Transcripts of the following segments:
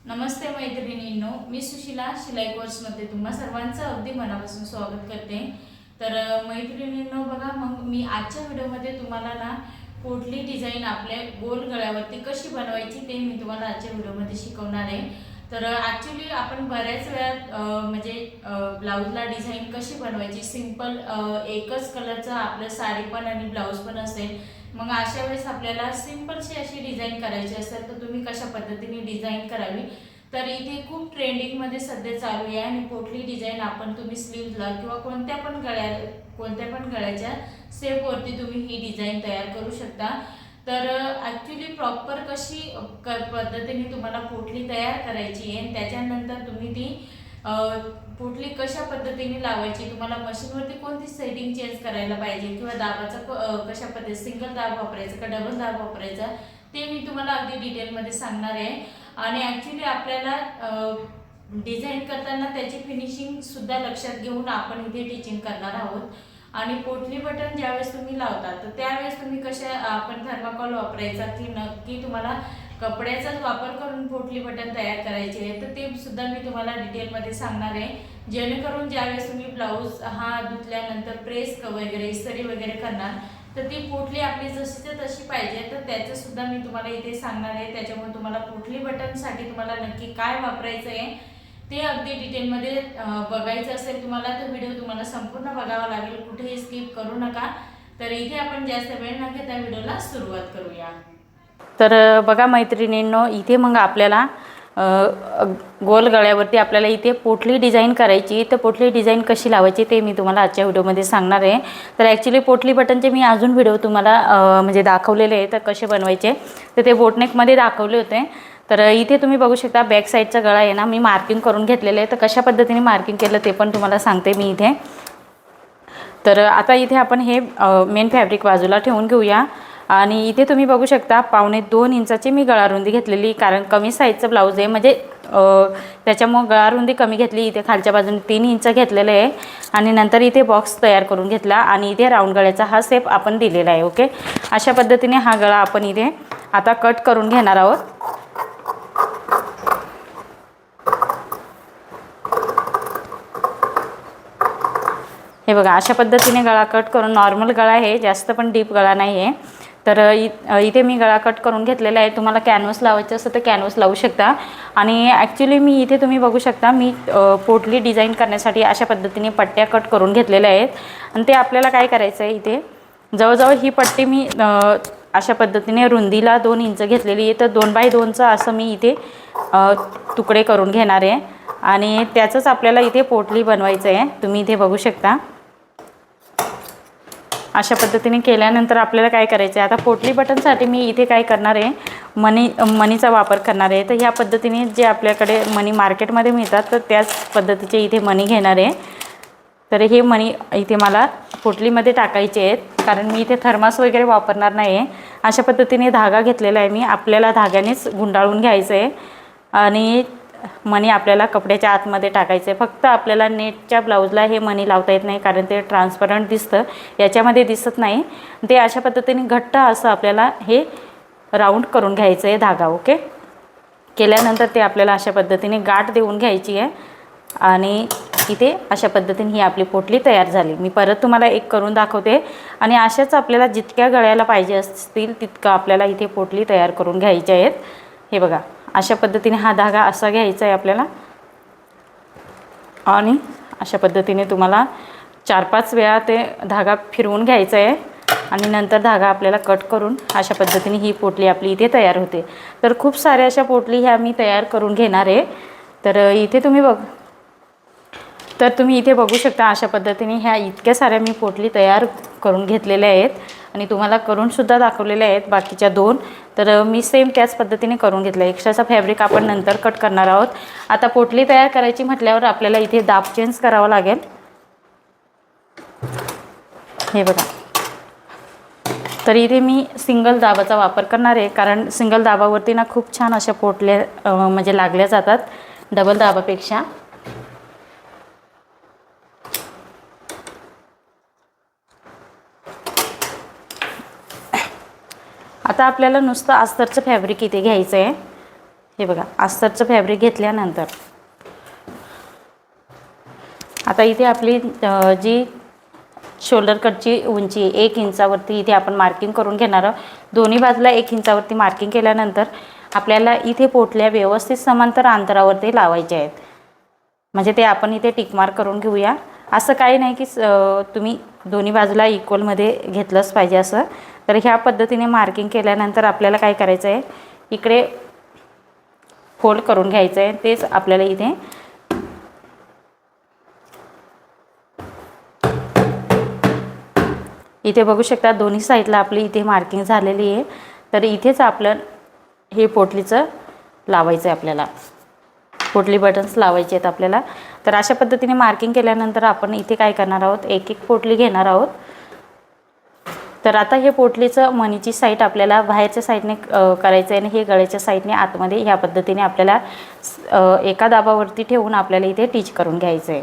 नमस्ते मैत्रिणींनो, मी सुशीला शिलाई कोर्समध्ये तुम्हा सर्वांचं अगदी मनापासून स्वागत करते। तर मैत्रिणींनो बघा, मग मी आजच्या व्हिडिओमध्ये तुम्हाला ना पोटली डिझाईन आपल्या गोल गळ्यावरती कशी बनवायची ते मी तुम्हाला आजच्या व्हिडिओमध्ये शिकवणार आहे। तर ॲक्च्युली आपण बऱ्याच वेळा म्हणजे ब्लाऊजला डिझाईन कशी बनवायची, सिंपल एकच कलरचं आपलं साडी पण आणि ब्लाऊज पण असेल, मग अशा वेळेस आपल्याला सिंपलशी अशी डिझाईन करायची असेल तर तुम्ही कशा पद्धतीने डिझाईन करावी, तर इथे खूप ट्रेंडिंगमध्ये सध्या चालू आहे। आणि पोटली डिझाईन आपण तुम्ही स्लीव्हजला किंवा कोणत्या पण गळ्याच्या शेपवरती तुम्ही ही डिझाईन तयार करू शकता। तर ॲक्च्युली प्रॉपर कशी पद्धतीने तुम्हाला पोटली तयार करायची आहे, त्याच्यानंतर तुम्ही ती पोटली कशा पद्धतीने लावायची, तुम्हाला मशीनवरती कोणती सेटिंग चेंज करायला पाहिजे किंवा दाबाचा कशा पद्धती सिंगल दाब वापरायचा का डबल दाब वापरायचा ते मी तुम्हाला अगदी डिटेलमध्ये सांगणार आहे। आणि ॲक्च्युली आपल्याला डिझाईन करताना त्याची फिनिशिंग सुद्धा लक्षात घेऊन आपण इथे टीचिंग करणार आहोत। आणि पोटली बटन ज्यावेळेस तुम्ही लावता तर त्यावेळेस तुम्ही कशा आपण थर्माकोल वापरायचा की नक्की तुम्हाला कपड्याचाच वापर करून पोटली बटन तयार करायचे आहे, तर ते सुद्धा मी तुम्हाला डिटेलमध्ये सांगणार आहे। जेणेकरून ज्यावेळेस तुम्ही ब्लाऊज हा धुतल्यानंतर प्रेस वगैरे इस्त्री वगैरे करणार तर ती पोटली आपली जशीच्या तशी पाहिजे, तर त्याचं सुद्धा मी तुम्हाला इथे सांगणार आहे। त्याच्यामुळे तुम्हाला पोटली बटनसाठी तुम्हाला नक्की काय वापरायचं आहे ते अगदी डिटेलमध्ये बघायचं असेल तुम्हाला, तर व्हिडिओ तुम्हाला संपूर्ण बघावा लागेल, कुठेही स्किप करू नका। तर इथे आपण जास्त वेळ न घेता व्हिडिओला सुरुवात करूया। तर बघा मैत्रिणींनो, इथे मग आपल्याला गोल गळ्यावरती आपल्याला इथे पोटली डिझाईन करायची, तर पोटली डिझाईन कशी लावायची ते मी तुम्हाला आजच्या व्हिडिओमध्ये सांगणार आहे। तर ॲक्च्युली पोटली बटनचे मी अजून व्हिडिओ तुम्हाला म्हणजे दाखवलेले आहे, तर कसे बनवायचे तर ते बोटनेकमध्ये दाखवले होते। तर इथे तुम्ही बघू शकता बॅक साईडचा गळा आहे ना, मी मार्किंग करून घेतलेलं आहे, तर कशा पद्धतीने मार्किंग केलं ते पण तुम्हाला सांगते मी इथे। तर आता इथे आपण हे मेन फॅब्रिक बाजूला ठेवून घेऊया। आणि इथे तुम्ही बघू शकता 2.25 इंचाची मी गळारुंदी घेतलेली, कारण कमी साईजचं ब्लाऊज आहे म्हणजे त्याच्यामुळे गळारुंदी कमी घेतली। इथे खालच्या बाजूने 3 इंच घेतलेले आहे आणि नंतर इथे बॉक्स तयार करून घेतला आणि इथे राऊंड गळ्याचा हा शेप आपण दिलेला आहे। ओके, अशा पद्धतीने हा गळा आपण इथे आता कट करून घेणार आहोत। हे बघा, अशा पद्धतीने गळा कट करून, नॉर्मल गळा आहे, जास्त पण डीप गळा नाही आहे। तर इथे मी गळा कट करून घेतलेला आहे। तुम्हाला कॅनव्हस लावायचं असेल तर कॅनव्हस लावू शकता। आणि ॲक्च्युली मी इथे तुम्ही बघू शकता मी पोटली डिझाईन करण्यासाठी अशा पद्धतीने पट्ट्या कट करून घेतलेल्या आहेत। आणि ते आपल्याला काय करायचं आहे, इथे जवळजवळ ही पट्टी मी अशा पद्धतीने रुंदीला 2 इंच घेतलेली आहे, तर 2x2चं असं मी इथे तुकडे करून घेणार आहे आणि त्याचंच आपल्याला इथे पोटली बनवायचं आहे। तुम्ही इथे बघू शकता अशा पद्धतीने केल्यानंतर आपल्याला काय करायचं आहे, आता पोटली बटनसाठी मी इथे काय करणार आहे, मणीचा वापर करणार आहे। तर ह्या पद्धतीने जे आपल्याकडे मणी मार्केटमध्ये मिळतात तर त्याच पद्धतीचे इथे मणी घेणार आहे। तर हे मणी इथे मला पोटलीमध्ये टाकायचे आहेत, कारण मी इथे थर्मास वगैरे वापरणार नाही आहे। अशा पद्धतीने धागा घेतलेला आहे मी, आपल्याला धाग्यानेच गुंडाळून घ्यायचं आहे आणि मणी आपल्याला कपड्याच्या आतमध्ये टाकायचं आहे। फक्त आपल्याला नेटच्या ब्लाऊजला हे मणी लावता येत नाही, कारण ते ट्रान्सपरंट दिसतं, याच्यामध्ये दिसत नाही। ते अशा पद्धतीने घट्ट असं आपल्याला हे राऊंड करून घ्यायचं आहे धागा। ओके, केल्यानंतर ते आपल्याला अशा पद्धतीने गाठ देऊन घ्यायची आहे आणि इथे अशा पद्धतीने ही आपली पोटली तयार झाली। मी परत तुम्हाला एक करून दाखवते आणि अशाच आपल्याला जितक्या गळ्याला पाहिजे असतील तितकं आपल्याला इथे पोटली तयार करून घ्यायची आहेत। हे बघा, अशा पद्धतीने हा धागा असा घ्यायचा आहे आपल्याला आणि अशा पद्धतीने तुम्हाला 4-5 वेळा ते धागा फिरवून घ्यायचा आहे आणि नंतर धागा आपल्याला कट करून अशा पद्धतीने ही पोटली आपली इथे तयार होते। तर खूप साऱ्या अशा पोटली ह्या मी तयार करून घेणार आहे। तर इथे तुम्ही इथे बघू शकता अशा पद्धतीने ह्या इतक्या साऱ्या मी पोटली तयार करून घेतलेल्या आहेत आणि तुम्हाला करून सुद्धा दाखवलेल्या आहेत बाकीच्या 2। तर मी सेम त्याच पद्धतीने करून घेतलं। एक्स्ट्राचा फॅब्रिक आपण नंतर कट करणार आहोत। आता पोटली तयार करायची म्हटल्यावर आपल्याला इथे दाब चेंज करावा लागेल। हे बघा, तर इथे मी सिंगल दाबाचा वापर करणार आहे, कारण सिंगल दाबावरती ना खूप छान अशा पोटल्या म्हणजे लागल्या जातात डबल दाबापेक्षा। आता आपल्याला नुसतं अस्तरचं फॅब्रिक इथे घ्यायचं आहे हे बघा अस्तरचं फॅब्रिक घेतल्यानंतर आता इथे आपली जी शोल्डर कटची उंची 1 इंचावरती इथे आपण मार्किंग करून घेणार आहोत। दोन्ही बाजूला 1 इंचावरती मार्किंग केल्यानंतर आपल्याला इथे पोटल्या व्यवस्थित समांतर अंतरावरती लावायचे आहेत। म्हणजे ते आपण इथे टिक मार्क करून घेऊया। असं काही नाही की तुम्ही दोन्ही बाजूला इक्वलमध्ये घेतलंच पाहिजे असं। तर ह्या पद्धतीने मार्किंग केल्यानंतर आपल्याला काय करायचं आहे, इकडे फोल्ड करून घ्यायचं आहे। तेच आपल्याला इथे बघू शकता दोन्ही साईडला आपली इथे मार्किंग झालेली आहे। तर इथेच आपलं हे पोटलीचं लावायचं आहे, आपल्याला पोटली बटन्स लावायचे आहेत आपल्याला। तर अशा पद्धतीने मार्किंग केल्यानंतर आपण इथे काय करणार आहोत, एक एक पोटली घेणार आहोत। तर आता हे पोटलीचं मणीची साईड आपल्याला बाहेरच्या साईडने करायचं आहे आणि हे गळ्याच्या साईडने आतमध्ये ह्या पद्धतीने आपल्याला एका दाबावरती ठेवून आपल्याला इथे टिच करून घ्यायचं आहे।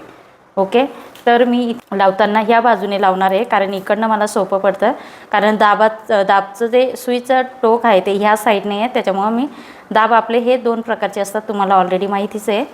ओके, तर मी लावताना ह्या बाजूने लावणार आहे, कारण इकडनं मला सोपं पडतं। कारण दाबचं जे सुईचं टोक आहे ते ह्या साईडने आहे, त्याच्यामुळं मी दाब आपले हे 2 प्रकारचे असतात, तुम्हाला ऑलरेडी माहितीच आहे।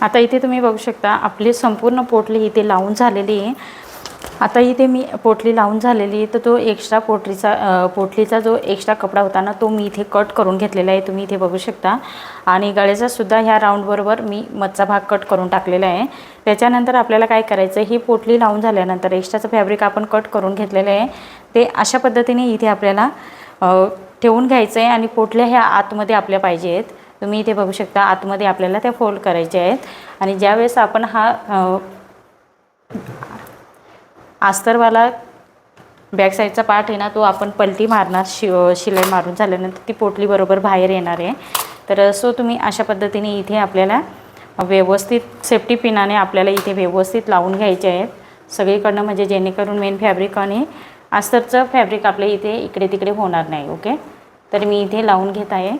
आता इथे तुम्ही बघू शकता आपली संपूर्ण पोटली इथे लावून झालेली आहे। आता इथे मी पोटली लावून झालेली आहे, तर तो एक्स्ट्रा पोटलीचा जो एक्स्ट्रा कपडा होता ना, तो मी इथे कट करून घेतलेला आहे, तुम्ही इथे बघू शकता। आणि गळ्याचा सुद्धा ह्या राऊंडबरोबर मी मधचा भाग कट करून टाकलेला आहे। त्याच्यानंतर आपल्याला काय करायचं, ही पोटली लावून झाल्यानंतर एक्स्ट्राचं फॅब्रिक आपण कट करून घेतलेलं आहे, ते अशा पद्धतीने इथे आपल्याला ठेवून घ्यायचं आहे। आणि पोटल्या ह्या आतमध्ये आपल्या पाहिजे आहेत, तुम्ही इथे बघू शकता आतमध्ये आपल्याला त्या फोल्ड करायच्या आहेत। आणि ज्यावेळेस आपण हा अस्तरवाला बॅक साईडचा पार्ट आहे ना, तो आपण पलटी मारणार, शिलाई मारून झाल्यानंतर ती पोटली बरोबर बाहेर येणार आहे। तर सो तुम्ही अशा पद्धतीने इथे आपल्याला व्यवस्थित सेफ्टी पिनाने आपल्याला इथे व्यवस्थित लावून घ्यायचे आहेत सगळीकडनं, म्हणजे जेणेकरून मेन फॅब्रिक आणि अस्तरचं फॅब्रिक आपल्या इथे इकडे तिकडे होणार नाही। ओके, तर मी इथे लावून घेत आहे।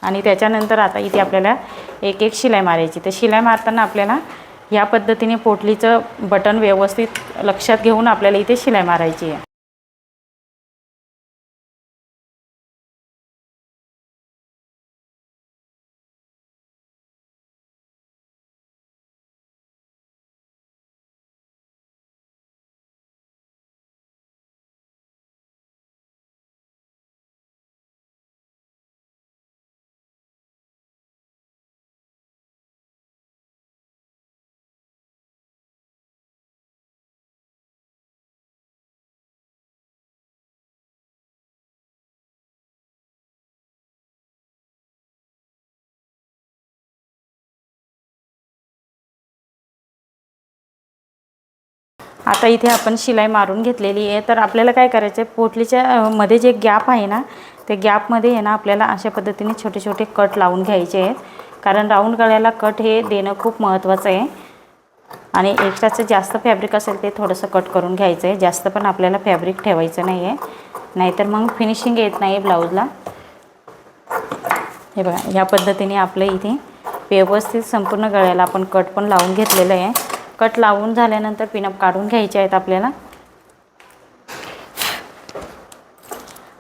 आणि त्याच्यानंतर आता इथे आपल्याला एक एक शिलाई मारायची। तर शिलाई मारताना आपल्याला या पद्धतीने पोटलीचं बटन व्यवस्थित लक्षात घेऊन आपल्याला इथे शिलाई मारायची आहे। आता इथे आपण शिलाई मारून घेतलेली आहे। तर आपल्याला काय करायचं आहे, पोटलीच्या मध्ये जे गॅप आहे ना, ते गॅपमध्ये आहे ना आपल्याला अशा पद्धतीने छोटे छोटे कट लावून घ्यायचे आहेत, कारण राऊंड गळ्याला कट हे देणं खूप महत्त्वाचं आहे। आणि एक्स्ट्राचं जास्त फॅब्रिक असेल ते थोडंसं कट करून घ्यायचं आहे, जास्त पण आपल्याला फॅब्रिक ठेवायचं नाही आहे, नाहीतर मग फिनिशिंग येत नाही ब्लाऊजला। हे बघा या पद्धतीने आपलं इथे व्यवस्थित संपूर्ण गळ्याला आपण कट पण लावून घेतलेलं आहे। कट लावून झाल्यानंतर पिनअप काढून घ्यायचे आहेत आपल्याला।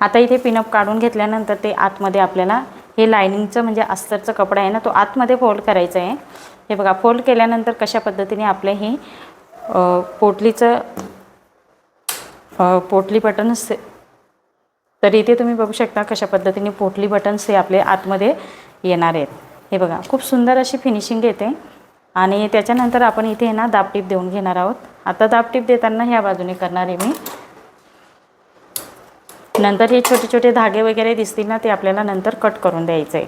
आता इथे पिनअप काढून घेतल्यानंतर ते आतमध्ये आपल्याला हे लायनिंगचं म्हणजे अस्तरचं कपडा आहे ना, तो आतमध्ये फोल्ड करायचा आहे। हे बघा फोल्ड केल्यानंतर कशा पद्धतीने आपले हे पोटली बटन्स, तर इथे तुम्ही बघू शकता कशा पद्धतीने पोटली बटन्स हे आपले आतमध्ये येणार आहेत। हे बघा खूप सुंदर अशी फिनिशिंग येते। आणि त्याच्यानंतर आपण इथे ना दाबटीप देऊन घेणार आहोत. आता दाबटीप देताना ह्या बाजूने करणार आहे मी. नंतर हे छोटे छोटे धागे वगैरे दिसतील ना, ते आपल्याला नंतर कट करून द्यायचं आहे.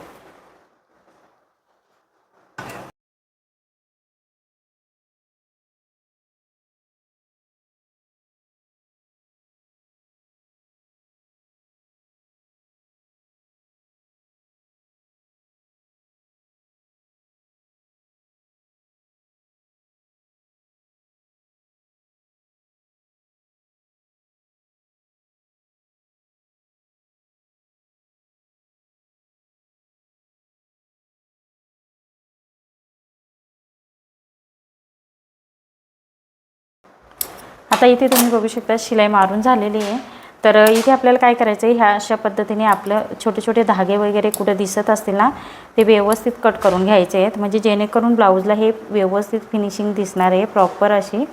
आता इथे तुम्ही बघू शकता शिलाई मारून झालेली आहे. तर इथे आपल्याला काय करायचं आहे, ह्या अशा पद्धतीने आपलं छोटे छोटे धागे वगैरे कुठे दिसत असतील ना, ते व्यवस्थित कट करून घ्यायचे आहेत, म्हणजे जेणेकरून ब्लाऊजला हे व्यवस्थित फिनिशिंग दिसणार आहे प्रॉपर अशी.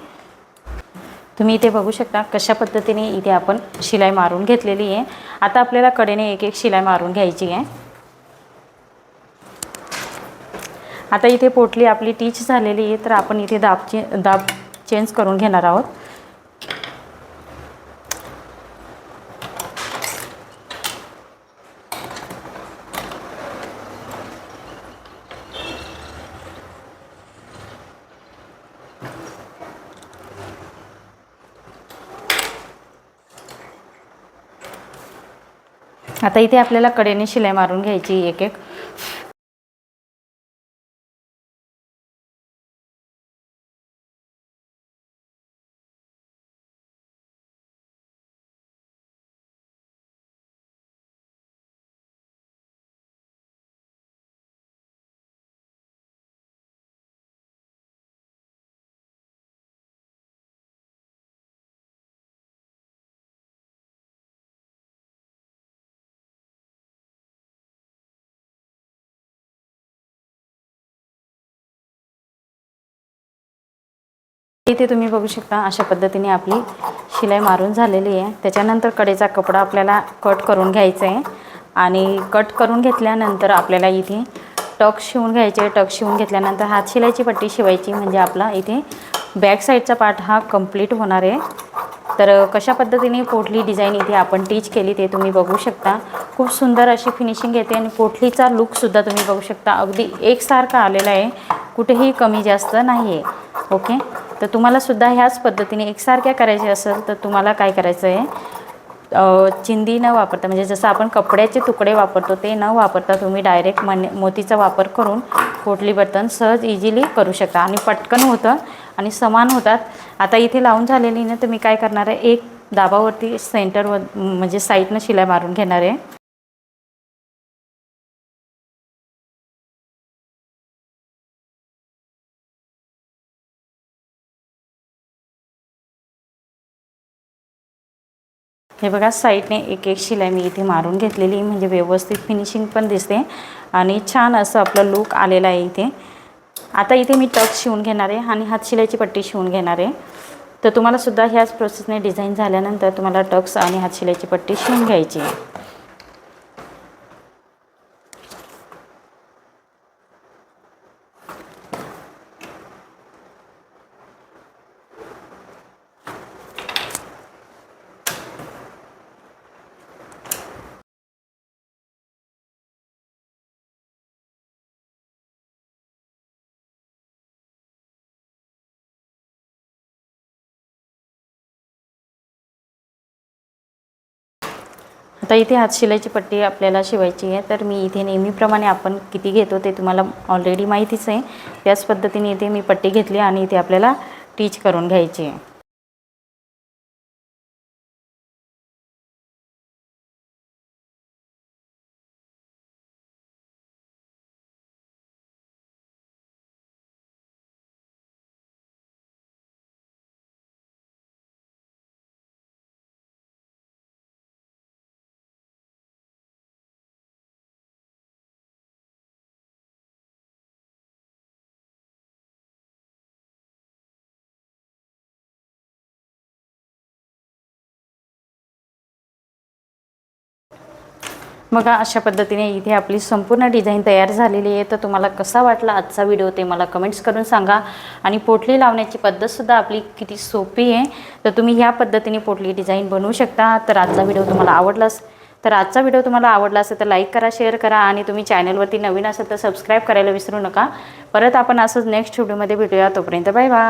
तुम्ही इथे बघू शकता कशा पद्धतीने इथे आपण शिलाई मारून घेतलेली आहे. आता आपल्याला कडेने एक एक शिलाई मारून घ्यायची आहे. आता इथे पोटली आपली टीच झालेली आहे, तर आपण इथे दाब चेंज करून घेणार आहोत. आता इथे आपल्याला कडेने शिलाई मारून घ्यायची एक एक. इथे तुम्ही बघू शकता अशा पद्धतीने आपली शिलाई मारून झालेली आहे. त्याच्यानंतर कडेचा कपडा आपल्याला कट करून घ्यायचा आहे आणि कट करून घेतल्यानंतर आपल्याला इथे टक शिवून घ्यायचे. टक शिवून घेतल्यानंतर हात शिलाईची पट्टी शिवायची, म्हणजे आपला इथे बॅक साईडचा पार्ट हा कंप्लीट होणार आहे. तर कशा पद्धतीने पोटली डिझाईन इथे आपण टीच केली ते तुम्ही बघू शकता. खूप सुंदर अशी फिनिशिंग येते आणि पोटलीचा लुकसुद्धा तुम्ही बघू शकता अगदी एकसारखा आलेला आहे, कुठेही कमी जास्त नाही आहे. ओके, तर तुम्हालासुद्धा ह्याच पद्धतीने एकसारख्या करायचे असेल तर तुम्हाला काय करायचं आहे, चिंदी न वापरता, म्हणजे जसं आपण कपड्याचे तुकडे वापरतो ते न वापरता तुम्ही डायरेक्ट मोतीचा वापर करून पोटली बटन सहज इझिली करू शकता आणि पटकन होतं आणि समान होतात. आता इथे लावून झालेली ना, तर मी काय करणार आहे, एक दाबावरती सेंटरवर म्हणजे साईडनं शिलाई मारून घेणार आहे. हे बघा साईडने एक एक शिलाई मी इथे मारून घेतलेली, म्हणजे व्यवस्थित फिनिशिंग पण दिसते आणि छान असं आपलं लूक आलेलं आहे इथे. आता इथे मी टक्स शिवून घेणार आहे आणि हात शिलाईची पट्टी शिवून घेणार आहे. तर तुम्हालासुद्धा ह्याच प्रोसेसने डिझाईन झाल्यानंतर तुम्हाला टक्स आणि हात शिलाईची पट्टी शिवून घ्यायची आहे. आता इथे हात शिलाईची पट्टी आपल्याला शिवायची आहे, तर मी इथे नेहमीप्रमाणे आपण किती घेतो ते तुम्हाला ऑलरेडी माहितीच आहे. त्याच पद्धतीने इथे मी पट्टी घेतली आणि इथे आपल्याला टीच करून घ्यायची आहे. बघा अशा पद्धतीने इथे आपली संपूर्ण डिझाईन तयार झालेली आहे. तर तुम्हाला कसा वाटला आजचा व्हिडिओ ते मला कमेंट्स करून सांगा. आणि पोटली लावण्याची पद्धतसुद्धा आपली किती सोपी आहे. तर तुम्ही ह्या पद्धतीने पोटली डिझाईन बनवू शकता. तर आजचा व्हिडिओ तुम्हाला आवडला असेल तर लाईक करा, शेअर करा आणि तुम्ही चॅनलवरती नवीन असेल तर सबस्क्राईब करायला विसरू नका. परत आपण असंच नेक्स्ट व्हिडिओमध्ये भेटूया. तोपर्यंत बाय बाय.